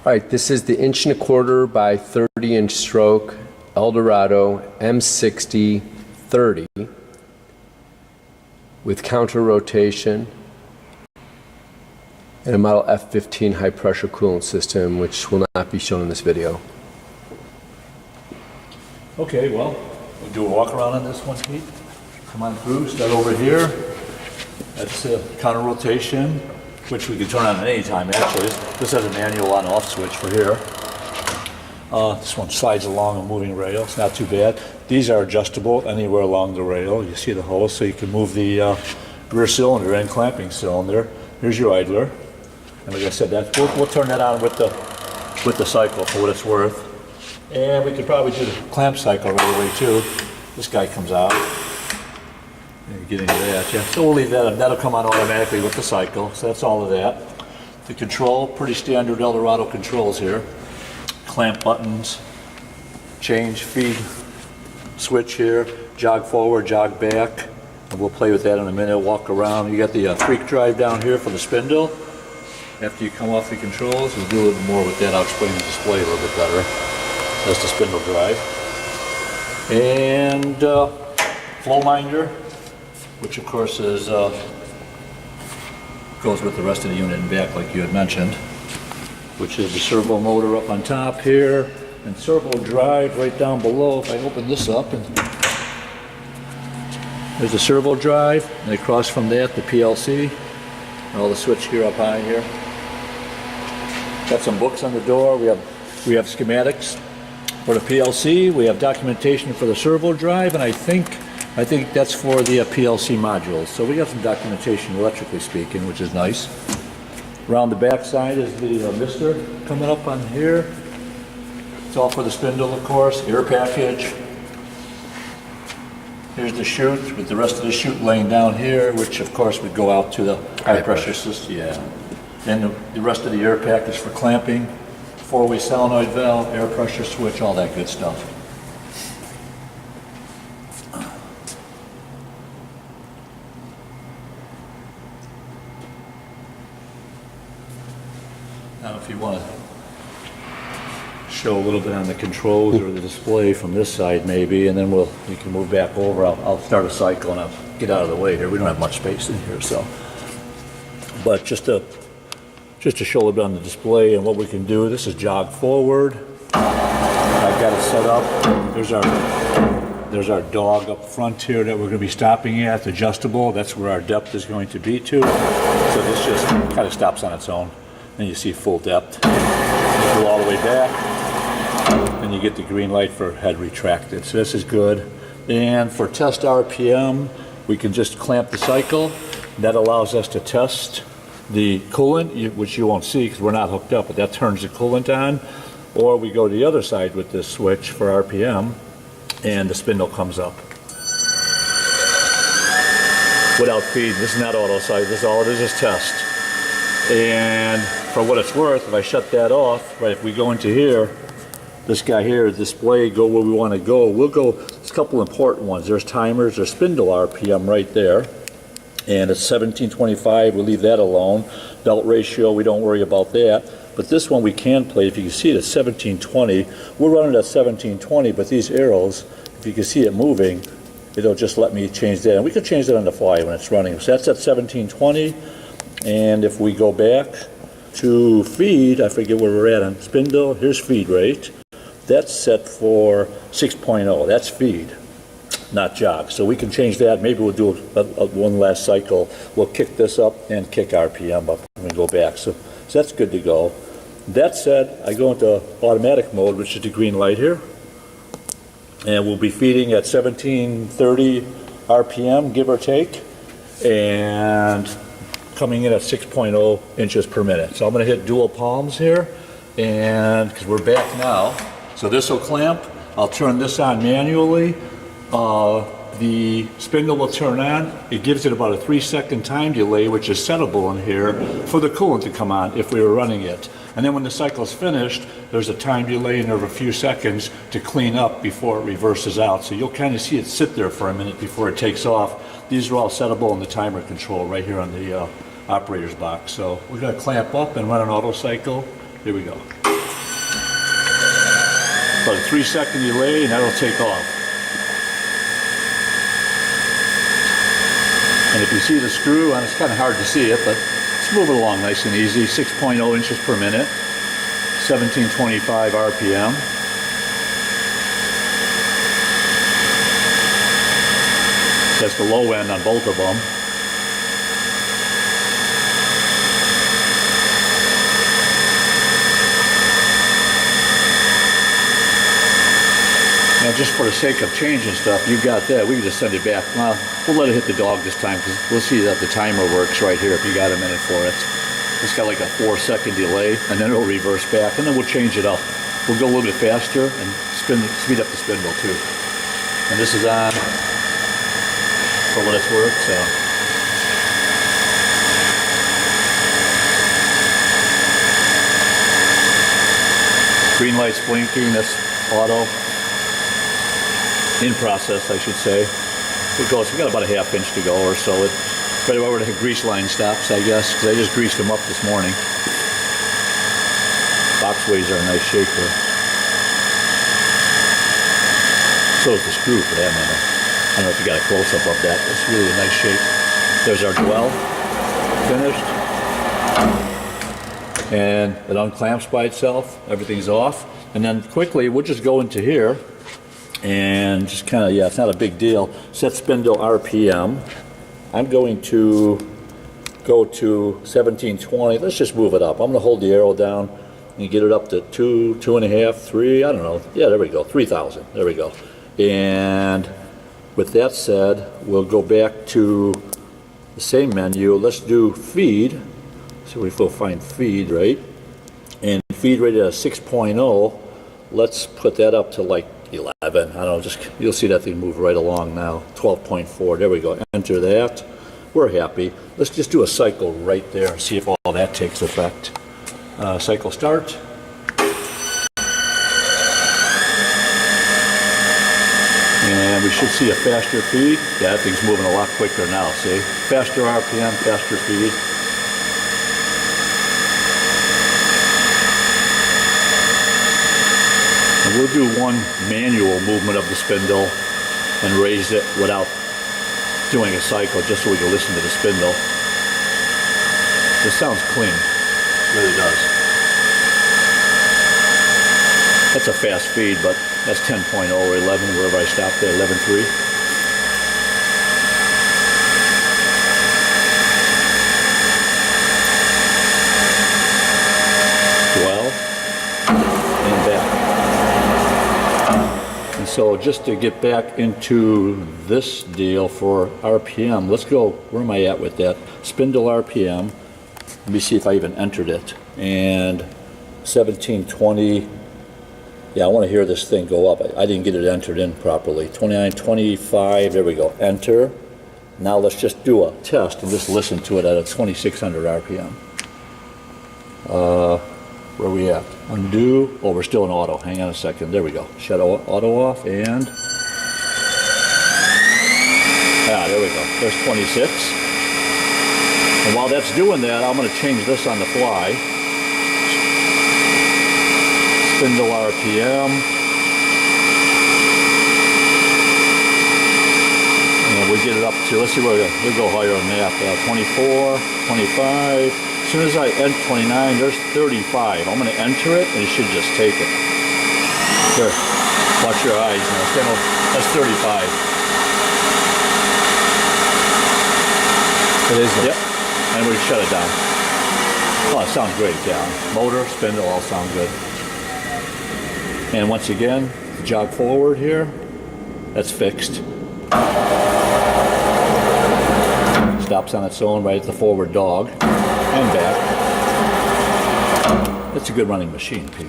All right, this is the 1¼ by 30" stroke Eldorado M60 30 with counter rotation and a model F15 high pressure coolant system, which will not be shown in this video. Okay, well, we'll do a walk around on this one, Pete. Come on through, start over here. That's counter rotation, which we can turn on at any time actually. This has a manual on off switch for here. This one slides along a moving rail, it's not too bad. These are adjustable anywhere along the rail. You see the hole, so you can move the rear cylinder and clamping cylinder. Here's your idler. And like I said, we'll turn that on with the cycle for what it's worth. And we could probably do the clamp cycle right away too. This guy comes out. And get into that, yeah. So we'll leave that, that'll come on automatically with the cycle. So that's all of that. The control, pretty standard Eldorado controls here. Clamp buttons, change feed switch here, jog forward, jog back. And we'll play with that in a minute, walk around. You got the freak drive down here for the spindle. After you come off the controls, we'll do a little more with that. I'll explain the display a little bit better. That's the spindle drive. And flow minder, which of course is goes with the rest of the unit in back like you had mentioned, which is the servo motor up on top here, and servo drive right down below. If I open this up, and there's the servo drive, and across from that the PLC, and all the switch gear up high here. Got some books on the door. We have schematics for the PLC. We have documentation for the servo drive, and I think that's for the PLC modules. So we got some documentation electrically speaking, which is nice. Around the back side is the mister coming up on here. It's all for the spindle, of course. Air package. Here's the chute with the rest of the chute laying down here, which of course would go out to the high pressure system. Yeah. And the rest of the air pack is for clamping. 4-way solenoid valve, air pressure switch, all that good stuff. Now if you want to show a little bit on the controls or the display from this side maybe, and then you can move back over. I'll start a cycle and I'll get out of the way here. We don't have much space in here, so. But just to show a little bit on the display and what we can do, this is jog forward. I've got it set up. There's our dog up front here that we're going to be stopping at. It's adjustable. That's where our depth is going to be to. So this just kind of stops on its own. And you see full depth. You go all the way back, and you get the green light for head retracted. So this is good. And for test RPM, we can just clamp the cycle. That allows us to test the coolant, which you won't see because we're not hooked up, but that turns the coolant on. Or we go to the other side with this switch for RPM, and the spindle comes up. Without feed, this is not auto sight, this all it is test. And for what it's worth, if I shut that off, right, if we go into here, this guy here, display, go where we want to go. We'll go, there's a couple important ones. There's timers, there's spindle RPM right there. And it's 1725, we'll leave that alone. Belt ratio, we don't worry about that. But this one we can play, if you can see it, it's 1720. We're running at 1720, but these arrows, if you can see it moving, it'll just let me change that. And we can change that on the fly when it's running. So that's at 1720. And if we go back to feed, I forget where we're at on spindle, here's feed rate. That's set for 6.0, that's feed, not jog. So we can change that. Maybe we'll do one last cycle. We'll kick this up and kick RPM up when we go back. So that's good to go. That said, I go into automatic mode, which is the green light here. And we'll be feeding at 1730 RPM, give or take. And coming in at 6.0 inches per minute. So I'm going to hit dual palms here, and because we're back now. So this will clamp. I'll turn this on manually. The spindle will turn on. It gives it about a 3-second time delay, which is settable in here for the coolant to come on if we were running it. And then when the cycle's finished, there's a time delay in of a few seconds to clean up before it reverses out. So you'll kind of see it sit there for a minute before it takes off. These are all settable in the timer control right here on the operator's box. So we're going to clamp up and run an auto cycle. Here we go. About a 3-second delay and that'll take off. And if you see the screw, and it's kind of hard to see it, but it's moving along nice and easy. 6.0 inches per minute, 1725 RPM. That's the low end on both of them. Now, just for the sake of changing stuff, you've got that. We can just send it back. Well, we'll let it hit the dog this time because we'll see that the timer works right here if you got a minute for it. It's got like a 4-second delay, and then it'll reverse back, and then we'll change it up. We'll go a little bit faster and speed up the spindle too. And this is on for what it's worth. So. Green light's blinking. That's auto. In process, I should say. We got about a ½ inch to go or so. Right over where the grease line stops, I guess, because I just greased them up this morning. Boxways are in nice shape there. So is the screw, for that matter. I don't know if you got a close-up of that. It's really a nice shape. There's our dwell, finished. And it unclamps by itself. Everything's off. And then quickly, we'll just go into here. And just kind of, yeah, it's not a big deal. Set spindle RPM. I'm going to go to 1720. Let's just move it up. I'm going to hold the arrow down and get it up to 2, 2.5, 3. I don't know. Yeah, there we go. 3,000. There we go. And with that said, we'll go back to the same menu. Let's do feed. So if we'll find feed, right? And feed rate at 6.0. Let's put that up to like 11. I don't know, just you'll see that thing move right along now. 12.4. There we go. Enter that. We're happy. Let's just do a cycle right there and see if all that takes effect. Cycle start. And we should see a faster feed. Yeah, that thing's moving a lot quicker now, see? Faster RPM, faster feed. And we'll do one manual movement of the spindle and raise it without doing a cycle, just so we can listen to the spindle. This sounds clean, it really does. That's a fast feed, but that's 10.0 or 11, wherever I stopped at, 11.3. And back. And so just to get back into this deal for RPM, let's go, where am I at with that? Spindle RPM. Let me see if I even entered it. And 1720. Yeah, I want to hear this thing go up. I didn't get it entered in properly. 2925, there we go. Enter. Now let's just do a test and just listen to it at a 2600 RPM. Where are we at? Undo. Oh, we're still in auto. Hang on a second. There we go. Shut auto off and... Ah, there we go. There's 26. And while that's doing that, I'm going to change this on the fly. Spindle RPM. And we get it up to, let's see where we'll go higher than that. 24, 25. As soon as I enter 29, there's 35. I'm going to enter it and it should just take it. Here, watch your eyes now. That's 35. It is. Yep. And we shut it down. Oh, it sounds great, yeah. Motor, spindle, all sound good. And once again, jog forward here. That's fixed. Stops on its own right at the forward dog. And back. It's a good running machine, Pete.